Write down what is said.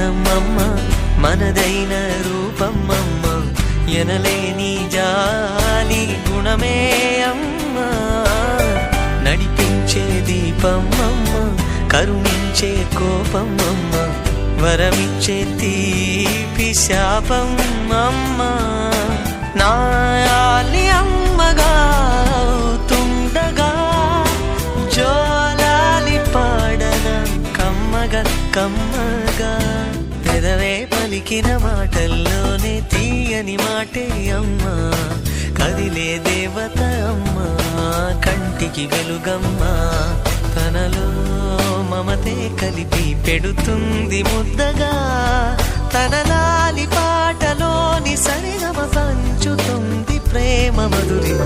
అందమమ్మ మనదైన రూపమమ్మ ఎనలేని జాలి గుణమే అమ్మ నడిపించే దీపమమ్మ కరుణించే కోపమమ్మ వరమిచ్చే తీపి శాపమమ్మ నాయాలి అమ్మగా తుండగా జోలాలి పాడన కమ్మగా కమ్మగా పెదవే పలికిన మాటల్లోనే తీయని మాటే అమ్మా కదిలే దేవత అమ్మా కంటికి వెలుగమ్మా తనలో మమతే కలిపి పెడుతుంది ముద్దగా తన లాలి పాటలోని సరిగమ పంచుతుంది ప్రేమ మధురిమ